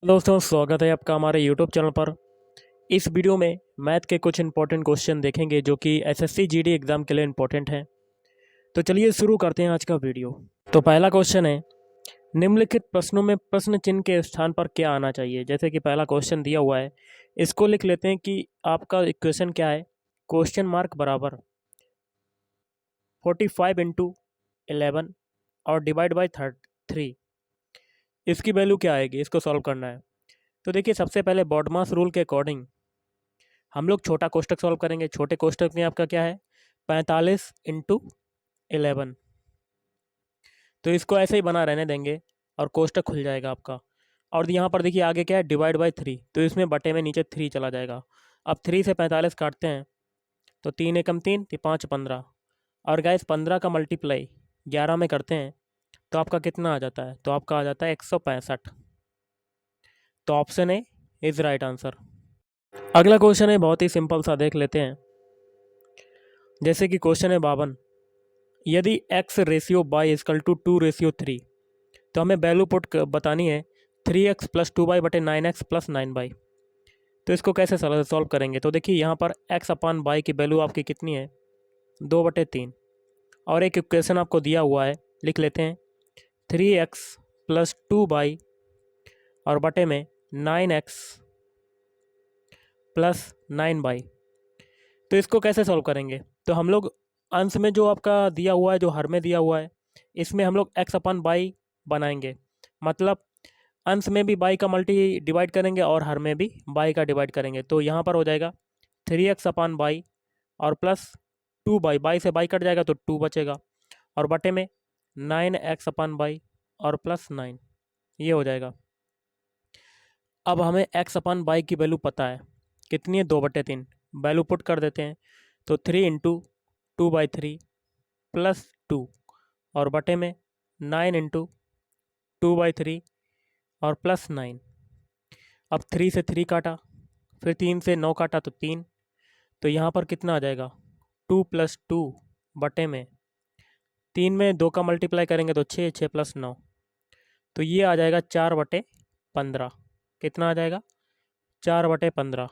दोस्तों, स्वागत है आपका हमारे यूट्यूब चैनल पर। इस वीडियो में मैथ के कुछ इंपॉर्टेंट क्वेश्चन देखेंगे जो कि एसएससी जीडी एग्ज़ाम के लिए इंपॉर्टेंट हैं। तो चलिए शुरू करते हैं आज का वीडियो। तो पहला क्वेश्चन है, निम्नलिखित प्रश्नों में प्रश्न चिन्ह के स्थान पर क्या आना चाहिए। जैसे कि पहला क्वेश्चन दिया हुआ है, इसको लिख लेते हैं कि आपका इक्वेशन क्या है। क्वेश्चन मार्क बराबर 45 इंटू 11 और डिवाइड बाई 3, इसकी वैल्यू क्या आएगी, इसको सॉल्व करना है। तो देखिए, सबसे पहले बॉडमास रूल के अकॉर्डिंग हम लोग छोटा कोष्टक सॉल्व करेंगे। छोटे कोष्टक में आपका क्या है, 45 इंटू 11। तो इसको ऐसे ही बना रहने देंगे और कोष्टक खुल जाएगा आपका। और यहाँ पर देखिए आगे क्या है, डिवाइड बाई 3, तो इसमें बटे में नीचे 3 चला जाएगा। अब 3 से 45 काटते हैं तो 3 एकम 3, 5 15। और गाइस 15 का मल्टीप्लाई 11 में करते हैं तो आपका कितना आ जाता है, तो आपका आ जाता है 165। तो option A is right answer. अगला क्वेश्चन है बहुत ही सिंपल सा, देख लेते हैं। जैसे कि क्वेश्चन है 52, यदि x ratio by equal to 2:3, तो हमें वैल्यू पुट बतानी है 3x प्लस 2y बटे 9x प्लस 9y। तो इसको कैसे सॉल्व करेंगे। तो देखिए यहाँ पर x अपान बाई की वैल्यू आपकी कितनी है, 2/3। और एक इक्वेशन आपको दिया हुआ है, लिख लेते हैं 3x प्लस 2y और बटे में 9x प्लस 9y। तो इसको कैसे सॉल्व करेंगे। तो हम लोग अंश में जो आपका दिया हुआ है, जो हर में दिया हुआ है, इसमें हम लोग x अपन बाई बनाएंगे। मतलब अंश में भी बाई का मल्टी डिवाइड करेंगे और हर में भी बाई का डिवाइड करेंगे। तो यहाँ पर हो जाएगा 3x अपान बाई और प्लस 2 बाई से बाई कट जाएगा तो 2 बचेगा, और बटे में 9x अपान बाई और प्लस 9, ये हो जाएगा। अब हमें x अपान बाई की वैल्यू पता है कितनी है, 2/3। वैल्यू पुट कर देते हैं तो 3 इंटू 2/3 प्लस 2 और बटे में 9 इंटू 2/3 और प्लस 9। अब 3 से 3 काटा, फिर 3 से 9 काटा तो 3। तो यहाँ पर कितना आ जाएगा, 2 प्लस 2 बटे में 3 में 2 का मल्टीप्लाई करेंगे तो 6, 6 प्लस 9, तो ये आ जाएगा 4/15। कितना आ जाएगा, 4/15।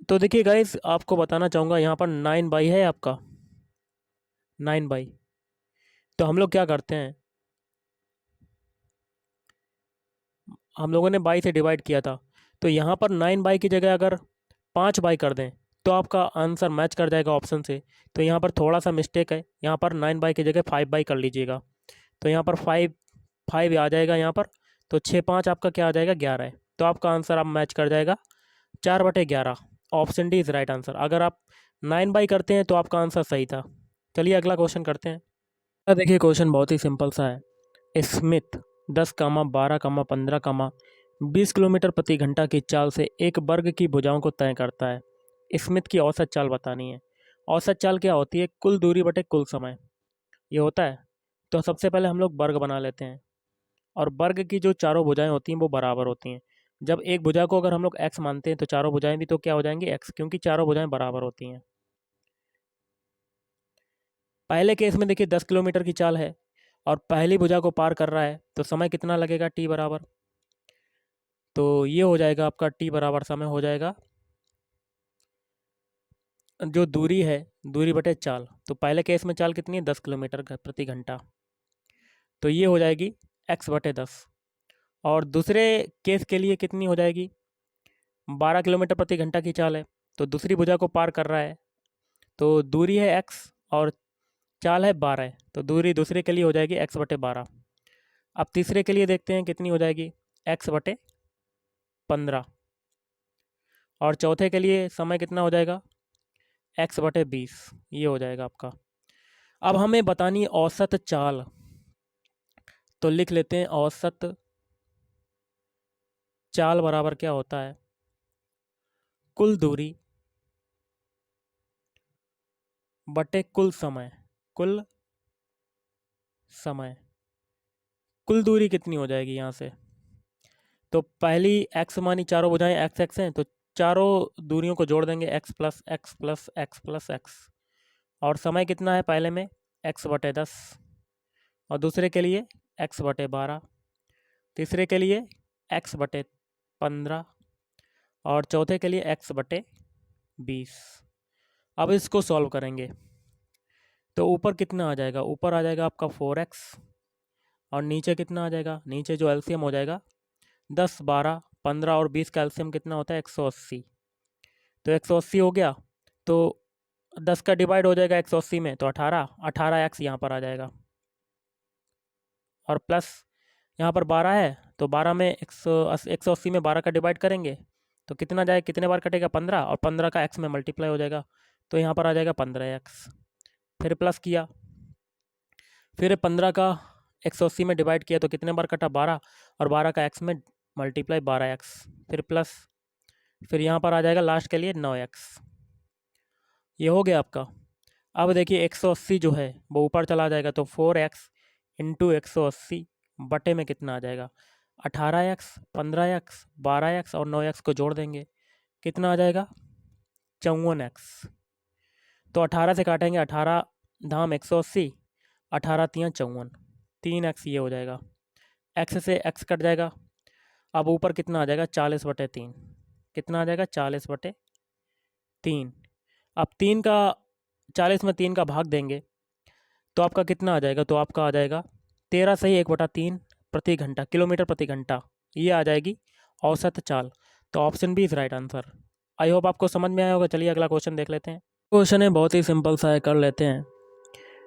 तो देखिए गाइस, आपको बताना चाहूँगा यहाँ पर 9 बाई है आपका, 9 बाई। तो हम लोग क्या करते हैं, हम लोगों ने बाई से डिवाइड किया था, तो यहाँ पर 9 बाई की जगह अगर 5 बाई कर दें तो आपका आंसर मैच कर जाएगा ऑप्शन से। तो यहाँ पर थोड़ा सा मिस्टेक है, यहाँ पर 9 बाई की जगह 5 बाई कर लीजिएगा। तो यहाँ पर 5 आ जाएगा यहाँ पर, तो 6 5 आपका क्या आ जाएगा, 11 है। तो आपका आंसर आप मैच कर जाएगा 4/11। Option D is right answer. अगर आप 9 बाई करते हैं तो आपका आंसर सही था। चलिए अगला क्वेश्चन करते हैं। देखिए क्वेश्चन बहुत ही सिंपल सा है। स्मिथ 10, 12, 15, 20 किलोमीटर प्रति घंटा की चाल से एक वर्ग की भुजाओं को तय करता है। स्मिथ की औसत चाल बतानी है। औसत चाल क्या होती है, कुल दूरी बटे कुल समय, ये होता है। तो सबसे पहले हम लोग वर्ग बना लेते हैं, और वर्ग की जो चारों भुजाएं होती हैं वो बराबर होती हैं। जब एक भुजा को अगर हम लोग x मानते हैं तो चारों भुजाएं भी तो क्या हो जाएंगी, x, क्योंकि चारों भुजाएं बराबर होती हैं। पहले केस में देखिए 10 किलोमीटर की चाल है और पहली भुजा को पार कर रहा है, तो समय कितना लगेगा, t बराबर। तो ये हो जाएगा आपका t बराबर समय हो जाएगा जो दूरी है, दूरी बटे चाल। तो पहले केस में चाल कितनी है, 10 किलोमीटर प्रति घंटा, तो ये हो जाएगी x/10। और दूसरे केस के लिए कितनी हो जाएगी, 12 किलोमीटर प्रति घंटा की चाल है, तो दूसरी भुजा को पार कर रहा है, तो दूरी है x और चाल है 12, तो दूरी दूसरे के लिए हो जाएगी x/12। अब तीसरे के लिए देखते हैं कितनी हो जाएगी, x/15। और चौथे के लिए समय कितना हो जाएगा, x/20, ये हो जाएगा आपका। अब हमें बतानी है औसत चाल, तो लिख लेते हैं औसत चाल बराबर क्या होता है, कुल दूरी बटे कुल समय। कुल समय, कुल दूरी कितनी हो जाएगी यहाँ से, तो पहली x मानी, चारों भुजाएं x x हैं, तो चारों दूरियों को जोड़ देंगे, x plus x plus x plus x. और समय कितना है पहले में, x/10, और दूसरे के लिए x/12, तीसरे के लिए x/15 और चौथे के लिए x/20। अब इसको सॉल्व करेंगे तो ऊपर कितना आ जाएगा, ऊपर आ जाएगा आपका 4x और नीचे कितना आ जाएगा, नीचे जो एलसीएम हो जाएगा 10, 12, 15 और 20 का एलसीएम कितना होता है 180। तो 180 हो गया तो 10 का डिवाइड हो जाएगा 180 में, तो 18x यहाँ पर आ जाएगा और प्लस यहाँ पर 12 है तो 12 में 180 में 12 का डिवाइड करेंगे तो कितना जाए, कितने बार कटेगा 15 और 15 का x में मल्टीप्लाई हो जाएगा तो यहाँ पर आ जाएगा 15x। फिर प्लस किया, फिर 15 का 180 में डिवाइड किया तो कितने बार कटा 12 और 12 का x में मल्टीप्लाई 12x, फिर प्लस, फिर यहाँ पर आ जाएगा लास्ट के लिए 9x। ये हो गया आपका। अब देखिए 180 जो है वो ऊपर चला जाएगा तो 4x इंटू 180 बटे में कितना आ जाएगा 18x, 15x, 12x और 9x को जोड़ देंगे कितना आ जाएगा 54x। तो 18 से काटेंगे, 18 धाम 180, 18 तियाँ 54, 3x ये हो जाएगा, x से x कट जाएगा। अब ऊपर कितना आ जाएगा 40/3, कितना आ जाएगा 40/3। अब 3 का 40 में 3 का भाग देंगे तो आपका कितना आ जाएगा, तो आपका आ जाएगा 13 सही 1/3 प्रति घंटा, किलोमीटर प्रति घंटा, ये आ जाएगी औसत चाल। तो option B is right answer. I hope आपको समझ में आया होगा। चलिए अगला क्वेश्चन देख लेते हैं। क्वेश्चन है बहुत ही सिंपल सा है, कर लेते हैं।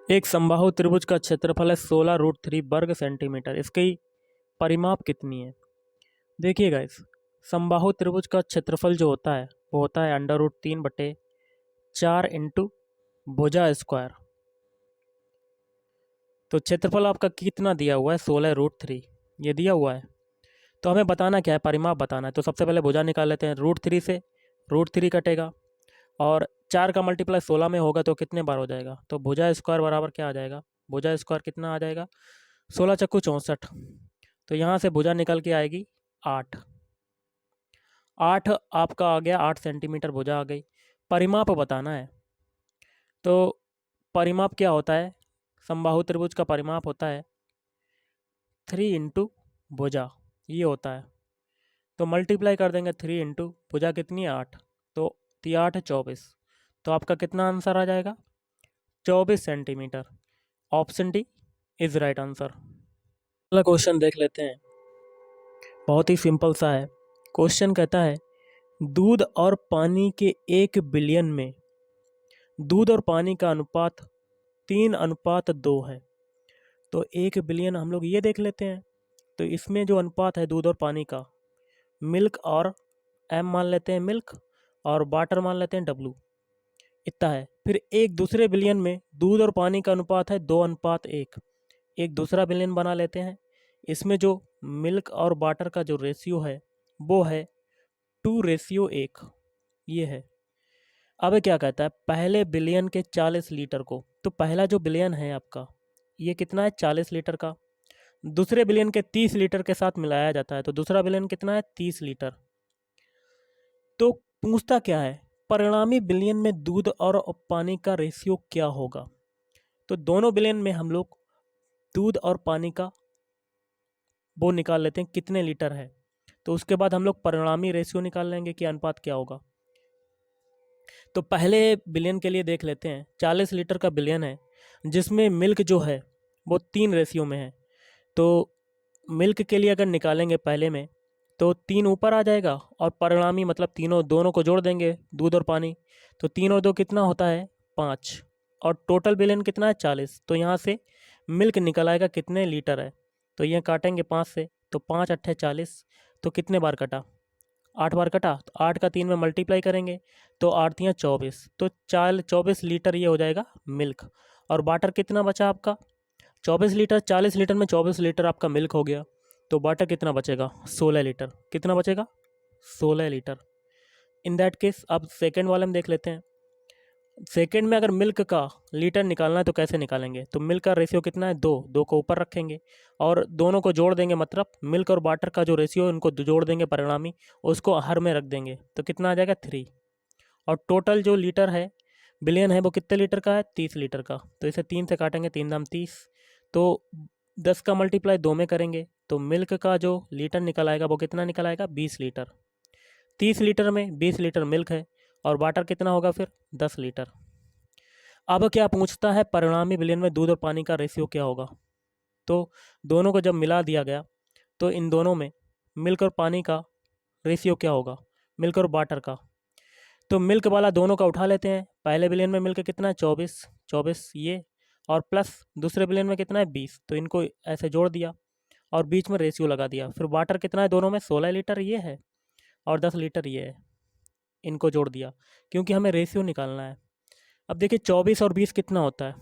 एक समबाहु त्रिभुज का क्षेत्रफल है 16√3 वर्ग सेंटीमीटर, इसकी परिमाप कितनी है। देखिए गाइस, समबाहु त्रिभुज का क्षेत्रफल जो होता है वो होता है √3/4 इंटू भुजा स्क्वायर। तो क्षेत्रफल आपका कितना दिया हुआ है 16√3, ये दिया हुआ है। तो हमें बताना क्या है, परिमाप बताना है। तो सबसे पहले भुजा निकाल लेते हैं। √3 से √3 कटेगा और 4 का मल्टीप्लाई 16 में होगा तो कितने बार हो जाएगा, तो भुजा स्क्वायर बराबर क्या आ जाएगा, भुजा स्क्वायर कितना आ जाएगा 16 चक्कू 64। तो यहाँ से भुजा निकल के आएगी 8 आपका आ गया 8 सेंटीमीटर भुजा आ गई। परिमाप बताना है। तो परिमाप क्या होता है, समबाहु त्रिभुज का परिमाप होता है 3 इंटू भुजा, ये होता है। तो मल्टीप्लाई कर देंगे 3 इंटू भुजा कितनी है 8, तो 8 24। तो आपका कितना आंसर आ जाएगा 24 centimetre. Option D is right answer. अगला क्वेश्चन देख लेते हैं, बहुत ही सिंपल सा है। क्वेश्चन कहता है दूध और पानी के 1 बिलियन में दूध और पानी का अनुपात 3:2 है। तो 1 बिलियन हम लोग ये देख लेते हैं। तो इसमें जो अनुपात है दूध और पानी का, मिल्क और एम मान लेते हैं मिल्क और वाटर मान लेते हैं W, इतना है। फिर एक दूसरे बिलियन में दूध और पानी का अनुपात है 2:1। एक दूसरा बिलियन बना लेते हैं। इसमें जो मिल्क और वाटर का जो रेशियो है वो है 2:1, ये है। अब क्या कहता है, पहले बिलियन के 40 लीटर को, तो पहला जो बिलियन है आपका ये कितना है 40 लीटर का, दूसरे बिलियन के 30 लीटर के साथ मिलाया जाता है, तो दूसरा बिलियन कितना है 30 लीटर। तो पूछता क्या है, परिणामी बिलियन में दूध और पानी का रेशियो क्या होगा। तो दोनों बिलियन में हम लोग दूध और पानी का वो निकाल लेते हैं कितने लीटर है, तो उसके बाद हम लोग परिणामी रेशियो निकाल लेंगे कि अनुपात क्या होगा। तो पहले बिलियन के लिए देख लेते हैं, 40 लीटर का बिलियन है जिसमें मिल्क जो है वो 3 रेशियो में है। तो मिल्क के लिए अगर निकालेंगे पहले में तो 3 ऊपर आ जाएगा और परिणामी मतलब दोनों को जोड़ देंगे दूध और पानी, तो 3 और 2 कितना होता है 5 और टोटल बिलियन कितना है 40। तो यहाँ से मिल्क निकल आएगा कितने लीटर है, तो ये काटेंगे 5 से, तो 5 अट्ठे 40, तो कितने बार कटा 8 बार कटा। तो 8 का 3 में मल्टीप्लाई करेंगे तो 8 तियाँ 24, तो 24 लीटर ये हो जाएगा मिल्क। और वाटर कितना बचा आपका 24 लीटर, 40 लीटर में 24 लीटर आपका मिल्क हो गया, तो वाटर कितना बचेगा 16 लीटर। कितना बचेगा 16 लीटर। इन दैट केस अब सेकेंड वाले में देख लेते हैं। सेकेंड में अगर मिल्क का लीटर निकालना है तो कैसे निकालेंगे, तो मिल्क का रेशियो कितना है 2, 2 को ऊपर रखेंगे और दोनों को जोड़ देंगे, मतलब मिल्क और वाटर का जो रेशियो है उनको जोड़ देंगे परिणामी, उसको हर में रख देंगे, तो कितना आ जाएगा 3। और टोटल जो लीटर है बिलियन है वो कितने लीटर का है 30 लीटर का, तो इसे 3 से काटेंगे 3 दाम 30, तो 10 का मल्टीप्लाई 2 में करेंगे तो मिल्क का जो लीटर निकल आएगा वो कितना निकल आएगा, 20 लीटर। 30 लीटर में 20 लीटर मिल्क है और वाटर कितना होगा फिर, 10 लीटर। अब क्या पूछता है, परिणामी विलयन में दूध और पानी का रेशियो क्या होगा। तो दोनों को जब मिला दिया गया तो इन दोनों में मिल्क और पानी का रेशियो क्या होगा, मिल्क और वाटर का। तो मिल्क वाला दोनों का उठा लेते हैं। पहले विलयन में मिल्क कितना है, 24, 24 ये, और प्लस दूसरे विलयन में कितना है, 20। तो इनको ऐसे जोड़ दिया और बीच में रेशियो लगा दिया। फिर वाटर कितना है दोनों में, 16 लीटर ये है और 10 लीटर ये है। इनको जोड़ दिया क्योंकि हमें रेशियो निकालना है। अब देखिए 24 और 20 कितना होता है,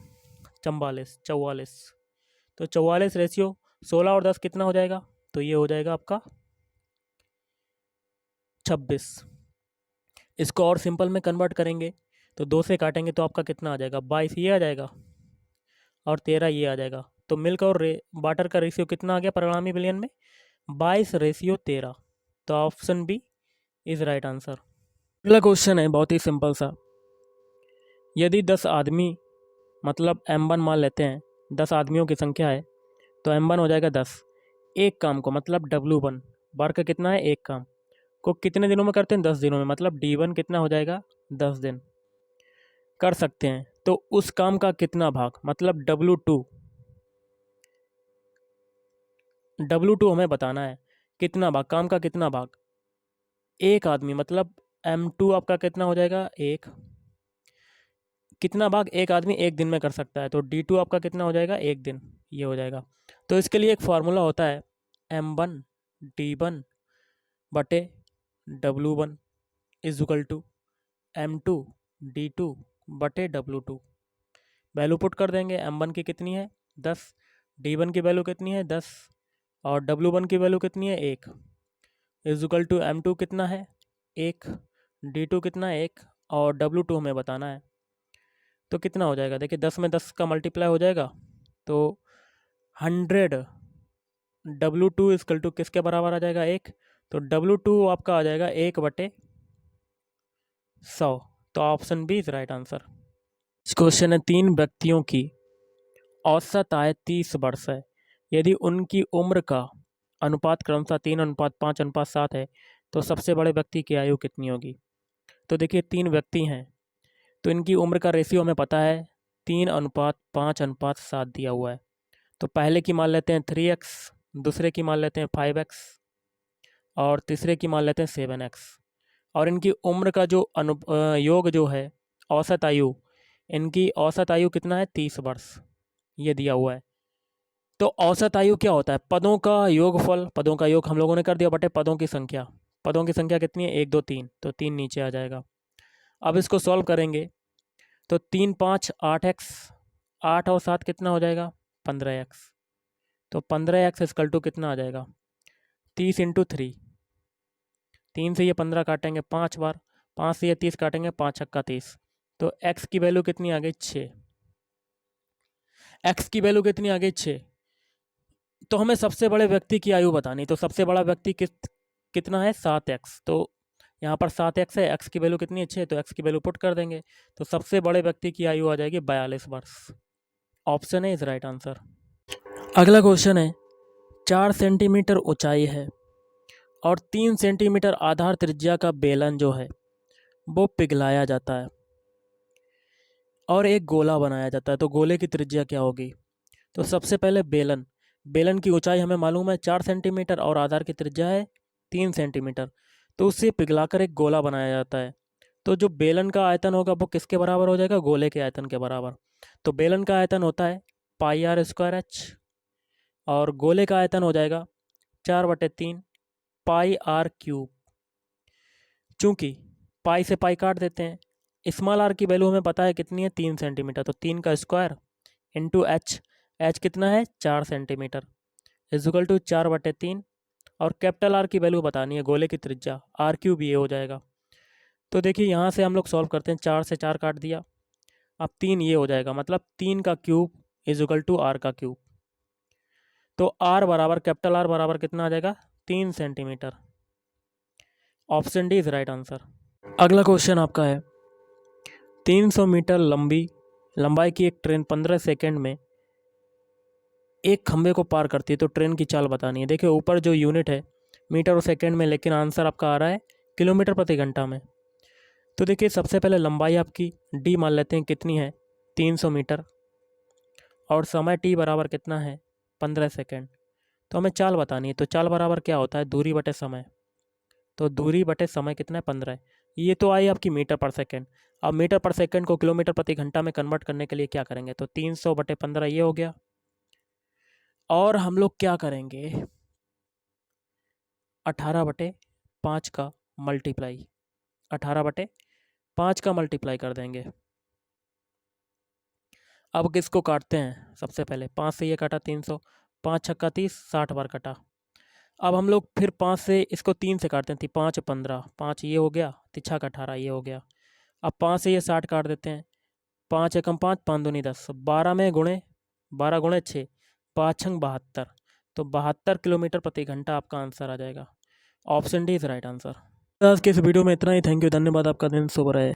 44, 44। तो 44 रेशियो 16 और 10 कितना हो जाएगा, तो ये हो जाएगा आपका 26। इसको और सिंपल में कन्वर्ट करेंगे तो 2 से काटेंगे तो आपका कितना आ जाएगा, 22 ये आ जाएगा और 13 ये आ जाएगा। तो मिल्क और वाटर का रेशियो कितना आ गया परिणामी विलयन में, 22:13। तो option B is right answer. अगला क्वेश्चन है बहुत ही सिंपल सा। यदि 10 आदमी, मतलब m1 मान लेते हैं, 10 आदमियों की संख्या है तो m1 हो जाएगा 10। एक काम को मतलब W1 वर्क कितना है, एक काम को कितने दिनों में करते हैं, 10 दिनों में, मतलब D1 कितना हो जाएगा, 10 दिन कर सकते हैं। तो उस काम का कितना भाग, मतलब W2 हमें बताना है कितना भाग, काम का कितना भाग। एक आदमी मतलब M2 आपका कितना हो जाएगा, एक। कितना भाग एक आदमी एक दिन में कर सकता है, तो D2 आपका कितना हो जाएगा, एक दिन, ये हो जाएगा। तो इसके लिए एक फार्मूला होता है, M1 D1 बटे W1 is equal to M2 D2 बटे W2। वैल्यू पुट कर देंगे। M1 की कितनी है, 10, D1 की वैल्यू कितनी है, 10, और W1 की वैल्यू कितनी है, 1, इज इक्वल टू M2 कितना है, 1, D2 कितना है, 1, और W2 हमें बताना है। तो कितना हो जाएगा, देखिए 10 में 10 का मल्टीप्लाई हो जाएगा तो 100 W2 इक्वल टू किसके बराबर आ जाएगा, 1। तो W2 आपका आ जाएगा 1/100। तो option B is right answer. Question है, 3 व्यक्तियों की औसत आय 30 वर्ष है। यदि उनकी उम्र का अनुपात क्रमशः 3:5:7 है तो सबसे बड़े व्यक्ति की आयु कितनी होगी। तो देखिए 3 व्यक्ति हैं तो इनकी उम्र का रेशियो हमें पता है, 3:5:7 दिया हुआ है। तो पहले की मान लेते हैं 3x, दूसरे की मान लेते हैं 5x, और तीसरे की मान लेते हैं 7x। और इनकी उम्र का जो योग जो है, औसत आयु, इनकी औसत आयु कितना है, 30 वर्ष, ये दिया हुआ है। तो औसत आयु क्या होता है, पदों का योगफल, पदों का योग हम लोगों ने कर दिया बटे पदों की संख्या। पदों की संख्या कितनी है, 1 2 3, तो 3 नीचे आ जाएगा। अब इसको सॉल्व करेंगे तो 3 5 8x, 8 और 7 कितना हो जाएगा, 15x। तो 15x इक्वल टू कितना आ जाएगा, 30 इंटू 3। 3 से ये 15 काटेंगे 5 बार, 5 से ये 30 काटेंगे, 5 छक्का 30। तो x की वैल्यू कितनी आ गई, 6। x की वैल्यू कितनी आ गई, 6। तो हमें सबसे बड़े व्यक्ति की आयु बतानी, तो सबसे बड़ा व्यक्ति कितना है, 7x। तो यहाँ पर 7x है, x की वैल्यू कितनी है, 6, तो x की वैल्यू पुट कर देंगे। तो सबसे बड़े व्यक्ति की आयु आ जाएगी 42 वर्ष। ऑप्शन है इज राइट आंसर। अगला क्वेश्चन है, 4 सेंटीमीटर ऊंचाई है और 3 सेंटीमीटर आधार त्रिज्या का बेलन जो है वो पिघलाया जाता है और एक गोला बनाया जाता है। तो गोले की त्रिज्या क्या होगी। तो सबसे पहले बेलन की ऊंचाई हमें मालूम है 4 सेंटीमीटर और आधार की त्रिज्या है 3 सेंटीमीटर। तो उससे पिघलाकर एक गोला बनाया जाता है। तो जो बेलन का आयतन होगा वो किसके बराबर हो जाएगा, गोले के आयतन के बराबर। तो बेलन का आयतन होता है πr²h और गोले का आयतन हो जाएगा 4/3 πr³। चूंकि पाई से पाई काट देते हैं, स्मॉल आर की वैल्यू हमें पता है कितनी है, 3 सेंटीमीटर। तो 3 का स्क्वायर इंटू एच कितना है, 4 सेंटीमीटर, इक्वल टू 4/3। और कैपिटल आर की वैल्यू बतानी है, गोले की त्रिज्या r³ ये हो जाएगा। तो देखिए यहाँ से हम लोग सॉल्व करते हैं, 4 से 4 काट दिया, अब 3 ये हो जाएगा, मतलब 3 का क्यूब इक्वल टू r का क्यूब। तो r बराबर, कैपिटल R बराबर कितना आ जाएगा, 3 centimetre. Option D is right answer. अगला क्वेश्चन आपका है, 300 मीटर लंबाई की एक ट्रेन 15 सेकंड में एक खंभे को पार करती है तो ट्रेन की चाल बतानी है। देखिए ऊपर जो यूनिट है मीटर और सेकंड में, लेकिन आंसर आपका आ रहा है किलोमीटर प्रति घंटा में। तो देखिए सबसे पहले लंबाई आपकी डी मान लेते हैं कितनी है, 300 मीटर, और समय टी बराबर कितना है, 15 सेकंड। तो हमें चाल बतानी है, तो चाल बराबर क्या होता है, दूरी बटे समय। तो दूरी बटे समय कितना है, 15। ये तो आई आपकी मीटर पर सेकंड। अब मीटर पर सेकंड को किलोमीटर प्रति घंटा में कन्वर्ट करने के लिए क्या करेंगे, तो 300 बटे 15 ये हो गया। और हम लोग क्या करेंगे, 18 बटे 5 का मल्टीप्लाई, 18 बटे 5 का मल्टीप्लाई कर देंगे। अब किसको काटते हैं, सबसे पहले 5 से ये काटा 300, 5 छक्का 30, 60 बार कटा। अब हम लोग फिर 5 से इसको 3 से काटते हैं, 5 15, 5 ये हो गया, तिछा का 18 ये हो गया। अब 5 से ये 60 काट देते हैं, 5 एकम 5, 5 दूनी 10, 12 में गुणे 12 गुणे 6, 5 छंग 72। तो 72 किलोमीटर प्रति घंटा आपका आंसर आ जाएगा। Option D is right answer. आज के इस वीडियो में इतना ही। थैंक यू, धन्यवाद, आपका दिन शुभ रहे।